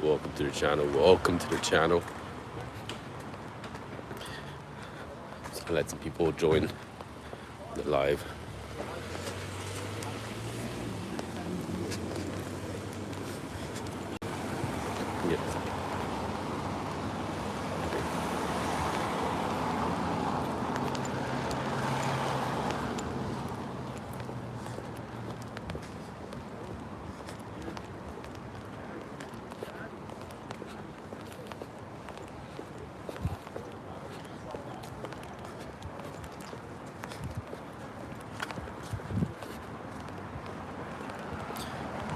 Welcome to the channel. Welcome to the channel. Just gonna let some people join the live. Yes.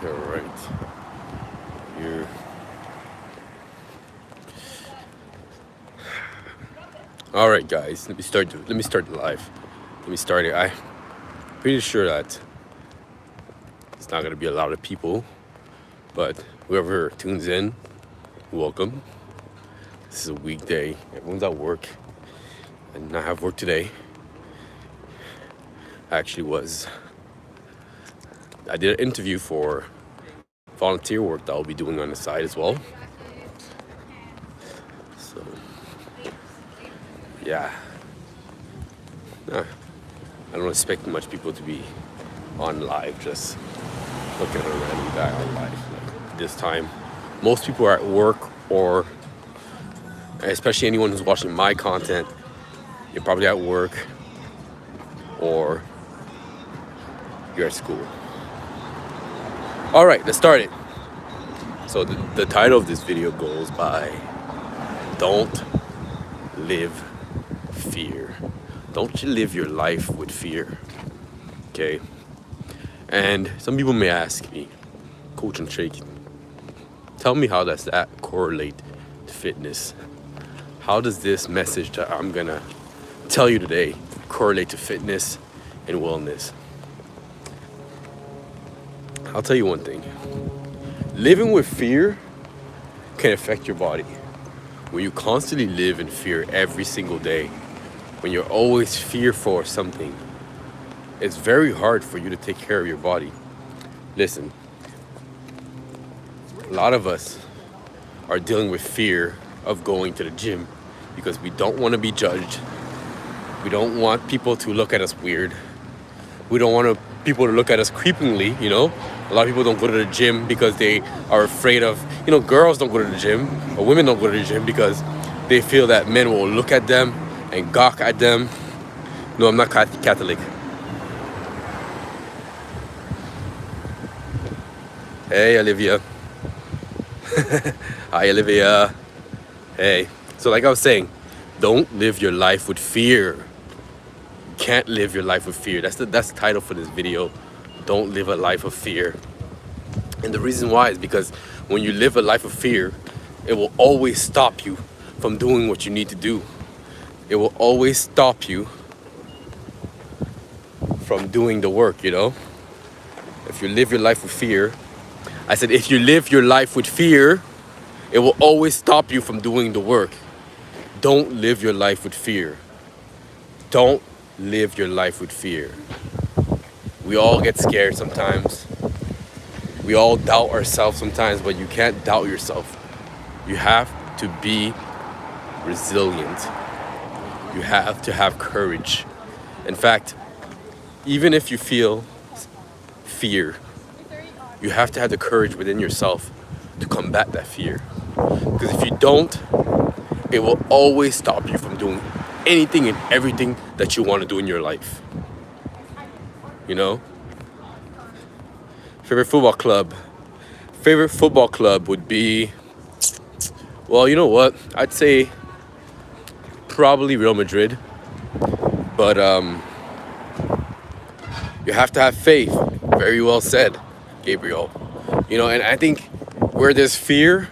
All right. Here. All right, guys. Let me start the live. Let me start it. I'm pretty sure that it's not gonna be a lot of people, but whoever tunes in, welcome. This is a weekday. Everyone's at work. I did not have work today. I did an interview for volunteer work that I'll be doing on the side as well. So, yeah. I don't expect much people to be on live, just looking at a random guy on live. Like this time, most people are at work, or especially anyone who's watching my content, you're probably at work or you're at school. All right, let's start it. So the title of this video goes by Don't Live Fear. Don't you live your life with fear, okay? And some people may ask me, Coach and Shake, tell me how does that correlate to fitness? How does this message that I'm gonna tell you today correlate to fitness and wellness? I'll tell you one thing. Living with fear can affect your body. When you constantly live in fear every single day, when you're always fearful of something, it's very hard for you to take care of your body. Listen, a lot of us are dealing with fear of going to the gym because we don't want to be judged. We don't want people to look at us weird. We don't want people to look at us creepingly, you know? A lot of people don't go to the gym because they are afraid of, girls don't go to the gym, or women don't go to the gym because they feel that men will look at them and gawk at them. No, I'm not Catholic. Hey, Olivia. Hi, Olivia. Hey. So like I was saying, don't live your life with fear. You can't live your life with fear. That's the title for this video. Don't live a life of fear. And the reason why is because when you live a life of fear, it will always stop you from doing what you need to do. It will always stop you from doing the work, If you live your life with fear, I said if you live your life with fear, it will always stop you from doing the work. Don't live your life with fear. Don't live your life with fear. We all get scared sometimes. We all doubt ourselves sometimes, but you can't doubt yourself. You have to be resilient. You have to have courage. In fact, even if you feel fear, you have to have the courage within yourself to combat that fear. Because if you don't, it will always stop you from doing anything and everything that you want to do in your life. Favorite football club? Favorite football club would be, well, you know what? I'd say probably Real Madrid. But you have to have faith. Very well said, Gabriel. And I think where there's fear,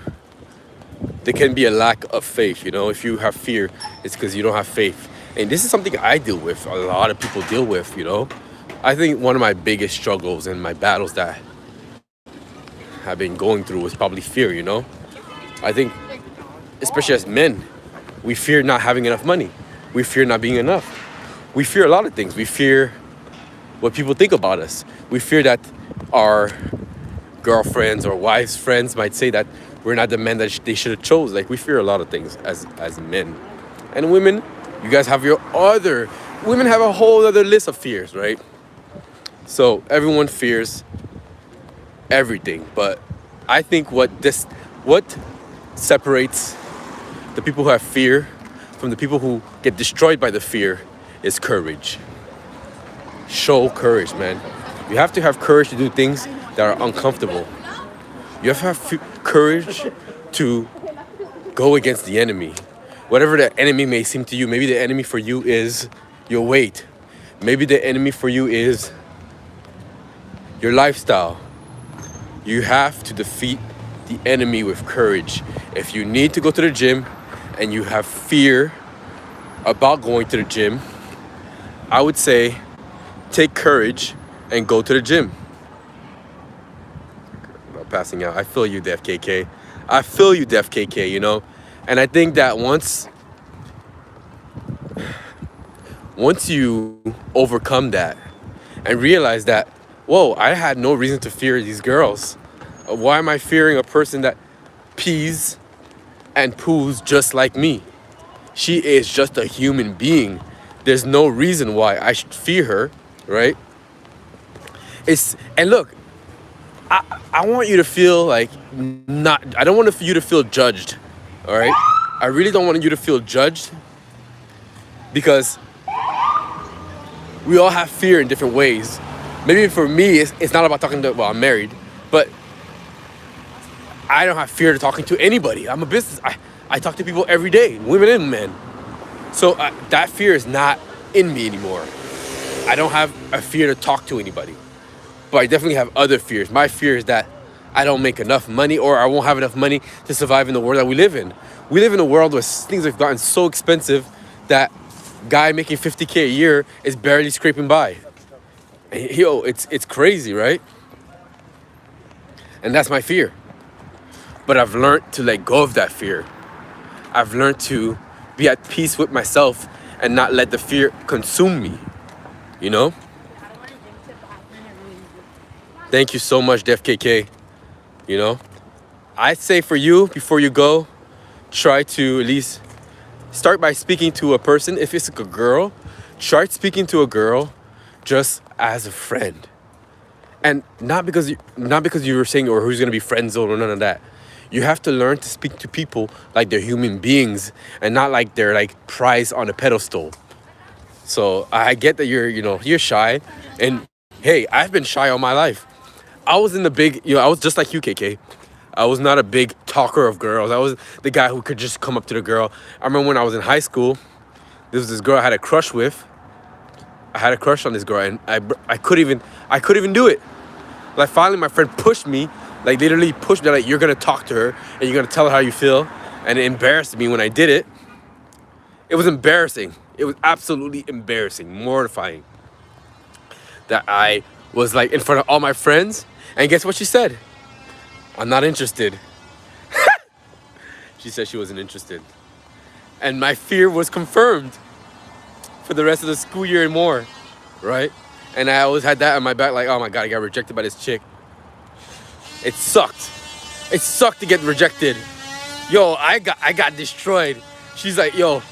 there can be a lack of faith. If you have fear, it's because you don't have faith. And this is something I deal with, a lot of people deal with, I think one of my biggest struggles and my battles that I've been going through is probably fear, I think, especially as men, we fear not having enough money. We fear not being enough. We fear a lot of things. We fear what people think about us. We fear that our girlfriends or wives' friends might say that we're not the men that they should have chose. Like, we fear a lot of things as men. And women, you guys have your other, women have a whole other list of fears, right? So everyone fears everything. But I think what separates the people who have fear from the people who get destroyed by the fear is courage. Show courage, man. You have to have courage to do things that are uncomfortable. You have to have courage to go against the enemy. Whatever the enemy may seem to you, maybe the enemy for you is your weight. Maybe the enemy for you is your lifestyle. You have to defeat the enemy with courage. If you need to go to the gym and you have fear about going to the gym, I would say take courage and go to the gym. I'm passing out. I feel you, Def KK. I feel you, Def KK, you know? And I think that once you overcome that and realize that, whoa, I had no reason to fear these girls. Why am I fearing a person that pees and poos just like me? She is just a human being. There's no reason why I should fear her, right? And look, I want you to feel like I don't want you to feel judged, all right? I really don't want you to feel judged because we all have fear in different ways. Maybe for me, it's not about talking to, well, I'm married, but I don't have fear to talking to anybody. I'm a business, I talk to people every day, women and men. So that fear is not in me anymore. I don't have a fear to talk to anybody. But I definitely have other fears. My fear is that I don't make enough money or I won't have enough money to survive in the world that we live in. We live in a world where things have gotten so expensive that guy making $50K a year is barely scraping by. Yo, it's crazy, right? And that's my fear. But I've learned to let go of that fear. I've learned to be at peace with myself and not let the fear consume me, you know? Thank you so much, Def KK. You know, I'd say for you, before you go, try to at least start by speaking to a person. If it's a girl, try speaking to a girl just as a friend. And not because you were saying or who's gonna be friend zone or none of that. You have to learn to speak to people like they're human beings and not like they're like prized on a pedestal. So I get that you're shy, and hey, I've been shy all my life. I was I was just like you, KK. I was not a big talker of girls. I was the guy who could just come up to the girl. I remember when I was in high school, there was this girl I had a crush with. I had a crush on this girl, and I couldn't even do it. Like finally, my friend pushed me, like literally pushed me, like you're gonna talk to her and you're gonna tell her how you feel, and it embarrassed me when I did it. It was embarrassing. It was absolutely embarrassing, mortifying. That I was like in front of all my friends. And guess what she said? I'm not interested. She said she wasn't interested. And my fear was confirmed for the rest of the school year and more, right? And I always had that on my back, like, oh my God, I got rejected by this chick. It sucked. It sucked to get rejected. Yo, I got destroyed. She's like, yo,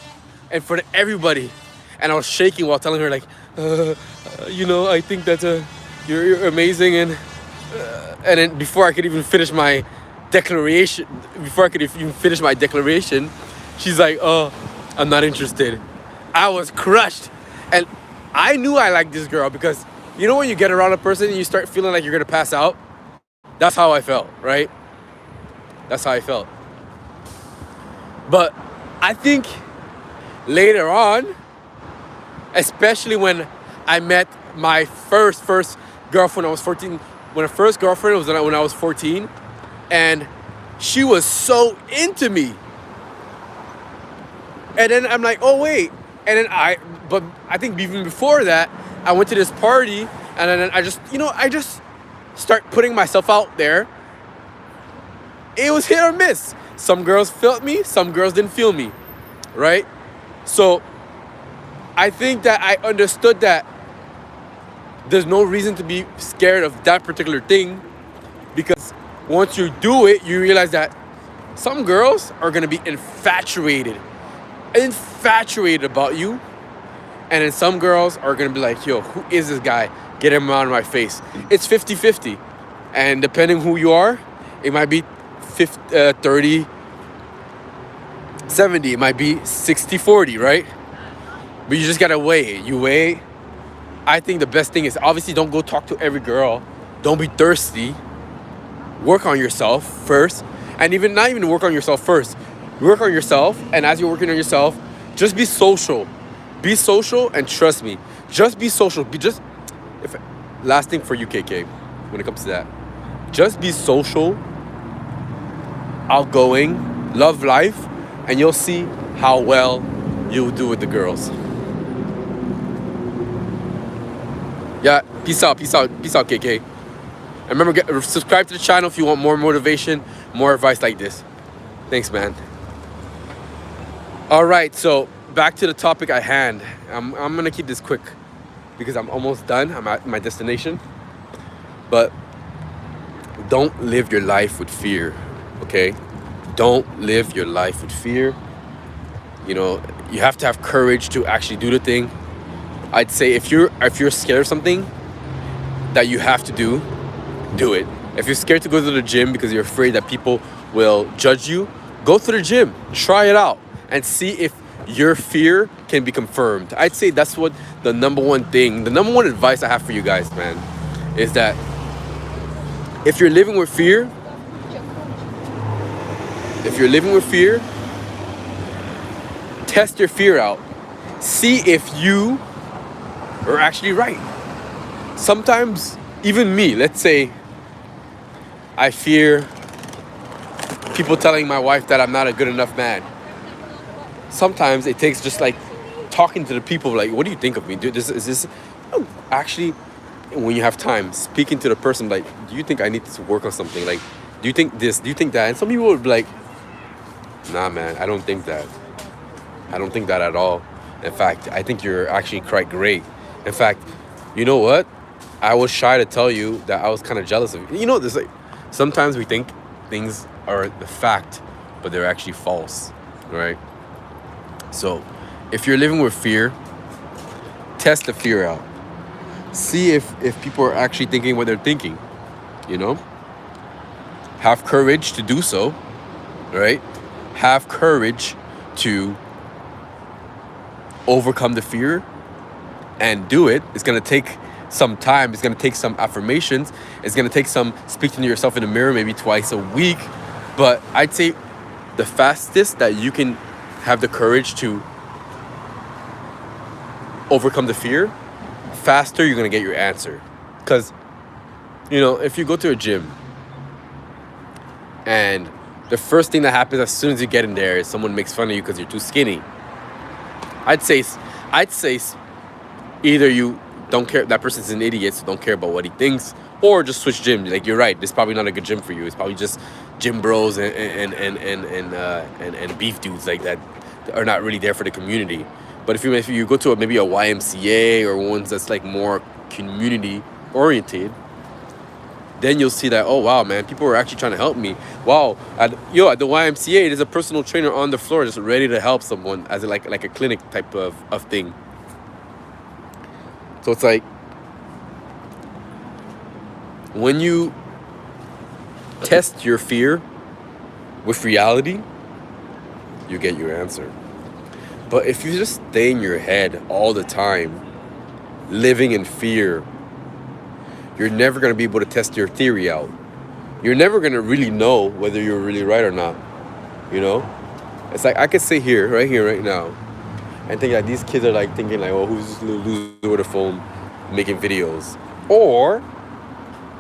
in front of everybody. And I was shaking while telling her, like, I think that you're amazing, and then before I could even finish my declaration, she's like, oh, I'm not interested. I was crushed, and I knew I liked this girl because you know when you get around a person and you start feeling like you're gonna pass out. That's how I felt, right? That's how I felt. But I think later on, especially when I met my first girlfriend when I was 14. My first girlfriend was when I was 14. And she was so into me. And then I'm like, oh wait. And then but I think even before that, I went to this party and then I just start putting myself out there. It was hit or miss. Some girls felt me, some girls didn't feel me, right? So I think that I understood that there's no reason to be scared of that particular thing Because once you do it, you realize that some girls are gonna be infatuated about you, and then some girls are gonna be like, yo, who is this guy? Get him out of my face. It's 50-50. And depending who you are, it might be 30-70. It might be 60-40, right? But you just gotta weigh it. You weigh it. I think the best thing is, obviously, don't go talk to every girl. Don't be thirsty. Work on yourself first. And even not even work on yourself first. Work on yourself. And as you're working on yourself, just be social. Be social, and trust me, just be social. Last thing for you, KK, when it comes to that, just be social, outgoing, love life, and you'll see how well you'll do with the girls. Yeah, peace out, KK. And remember, subscribe to the channel if you want more motivation, more advice like this. Thanks, man. All right, so back to the topic at hand. I'm gonna keep this quick because I'm almost done. I'm at my destination. But don't live your life with fear, okay? Don't live your life with fear. You know, you have to have courage to actually do the thing. I'd say if you're scared of something that you have to do it. If you're scared to go to the gym because you're afraid that people will judge you, go to the gym, try it out, and see if your fear can be confirmed. I'd say that's what the number one advice I have for you guys, man, is that if you're living with fear, test your fear out. See if you are actually right. Sometimes, even me, let's say I fear people telling my wife that I'm not a good enough man. Sometimes it takes just like talking to the people, like, what do you think of me? Dude, is this actually, when you have time, speaking to the person, like, do you think I need to work on something? Like, do you think this? Do you think that? And some people would be like, nah, man, I don't think that. I don't think that at all. In fact, I think you're actually quite great. In fact, you know what? I was shy to tell you that I was kind of jealous of you. You know, there's like, sometimes we think things are the fact, but they're actually false, right? So, if you're living with fear, test the fear out. See if people are actually thinking what they're thinking, you know? Have courage to do so, right? Have courage to overcome the fear and do it. It's going to take some time. It's going to take some affirmations. It's going to take some speaking to yourself in the mirror maybe twice a week. But I'd say the fastest that you can have the courage to overcome the fear, faster you're going to get your answer. Because, you know, if you go to a gym and the first thing that happens as soon as you get in there is someone makes fun of you because you're too skinny, I'd say either you don't care, that person's an idiot, so don't care about what he thinks, or just switch gyms. Like, you're right, this is probably not a good gym for you. It's probably just gym bros and beef dudes like that are not really there for the community. But if you go to maybe a YMCA or ones that's like more community oriented, then you'll see that, oh wow, man, people are actually trying to help me. Wow, at the YMCA, there's a personal trainer on the floor just ready to help someone as like a clinic type of thing. So it's like, when you test your fear with reality, you get your answer. But if you just stay in your head all the time, living in fear, you're never going to be able to test your theory out. You're never going to really know whether you're really right or not. You know? It's like, I could sit here, right now, and think that these kids are like thinking like, oh, who's this little loser with a phone making videos? Or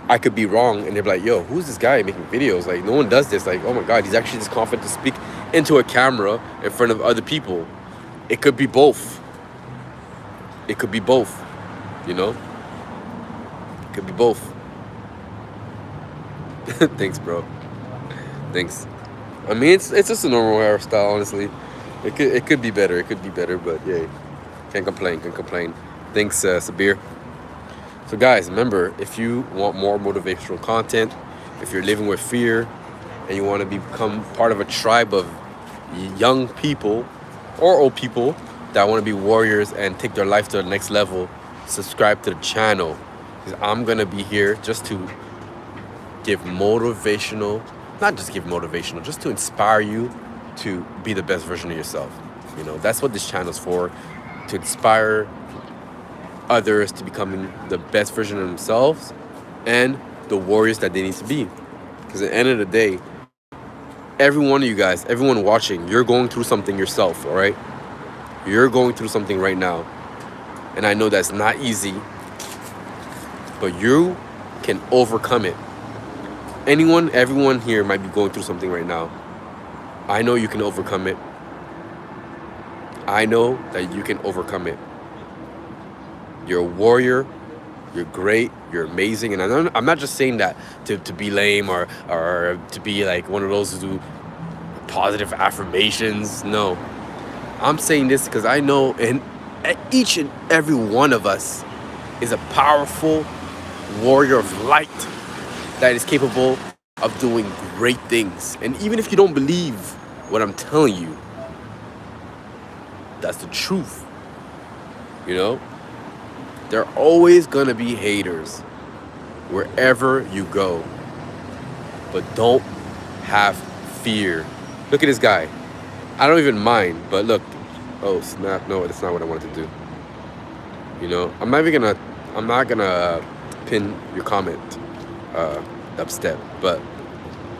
I could be wrong and they're like, yo, who's this guy making videos? Like, no one does this. Like, oh my God, he's actually just confident to speak into a camera in front of other people. It could be both. It could be both, you know? It could be both. Thanks, bro. Thanks. I mean, it's just a normal hairstyle, honestly. It could be better. It could be better, but yeah, can't complain. Thanks, Sabir. So guys, remember, if you want more motivational content, if you're living with fear and you want to become part of a tribe of young people or old people that want to be warriors and take their life to the next level, subscribe to the channel. Because I'm going to be here just to give motivational, not just give motivational, just to inspire you to be the best version of yourself. You know, that's what this channel's for, to inspire others to becoming the best version of themselves and the warriors that they need to be. Because at the end of the day, every one of you guys, everyone watching, you're going through something yourself, all right? You're going through something right now. And I know that's not easy, but you can overcome it. Everyone here might be going through something right now. I know you can overcome it. I know that you can overcome it. You're a warrior. You're great. You're amazing. And I'm not just saying that to be lame or to be like one of those who do positive affirmations. No. I'm saying this because I know each and every one of us is a powerful warrior of light that is capable of doing great things. And even if you don't believe what I'm telling you, that's the truth. You know? There are always gonna be haters wherever you go. But don't have fear. Look at this guy. I don't even mind, but look. Oh snap, no, that's not what I wanted to do. You know, I'm not gonna pin your comment, Dubstep, but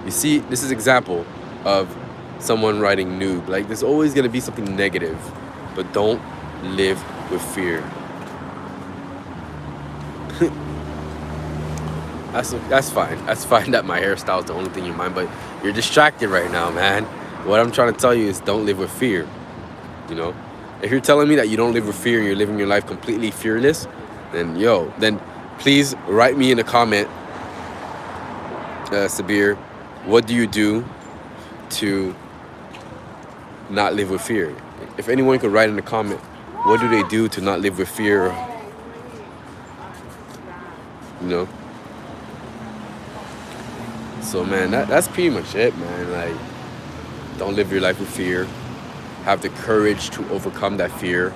you see, this is an example of someone writing noob. Like, there's always gonna be something negative, but don't live with fear. That's fine. That's fine that my hairstyle is the only thing you mind, but you're distracted right now, man. What I'm trying to tell you is don't live with fear. You know, if you're telling me that you don't live with fear and you're living your life completely fearless, then please write me in a comment, Sabir, what do you do to not live with fear? If anyone could write in the comment, what do they do to not live with fear? You know? So man, that's pretty much it, man. Like, don't live your life with fear. Have the courage to overcome that fear.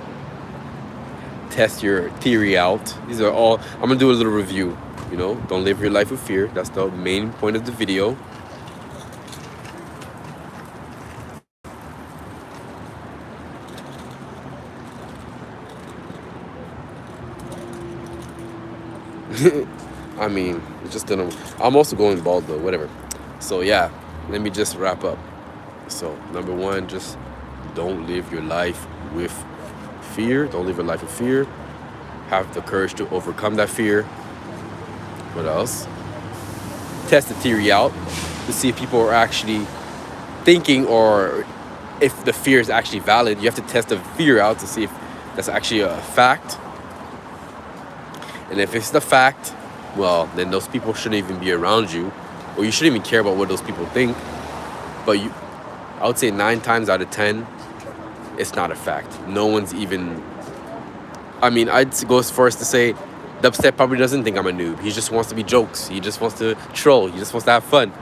Test your theory out. These are all, I'm gonna do a little review. You know, don't live your life with fear. That's the main point of the video. I mean, it's just I'm also going bald though, whatever. So yeah, let me just wrap up. So number one, just don't live your life with fear. Don't live your life with fear. Have the courage to overcome that fear. What else? Test the theory out to see if people are actually thinking or if the fear is actually valid. You have to test the fear out to see if that's actually a fact. And if it's the fact, well, then those people shouldn't even be around you, or you shouldn't even care about what those people think. But I would say 9 times out of 10, it's not a fact. No one's even, I mean, I'd go as far as to say Dubstep probably doesn't think I'm a noob. He just wants to be jokes. He just wants to troll. He just wants to have fun.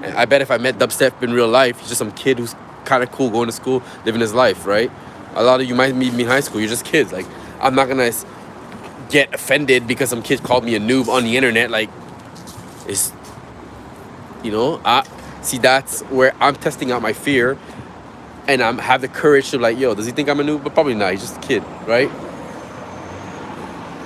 And I bet if I met Dubstep in real life, he's just some kid who's kind of cool, going to school, living his life, right? A lot of you might meet me in high school. You're just kids. Like, I'm not going to get offended because some kid called me a noob on the internet. Like, it's, you know, see, that's where I'm testing out my fear, and I have the courage to like, yo, does he think I'm a noob? But probably not. He's just a kid, right?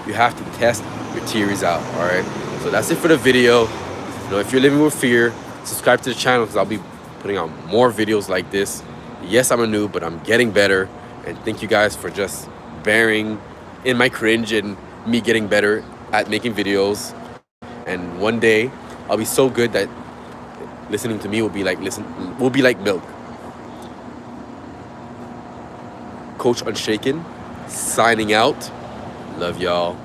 You have to test your theories out, all right? So that's it for the video. You know, if you're living with fear, subscribe to the channel because I'll be putting out more videos like this. Yes, I'm a noob, but I'm getting better. And thank you guys for just bearing in my cringe and me getting better at making videos. And one day I'll be so good that listening to me will be like milk. Coach Unshaken signing out. Love y'all.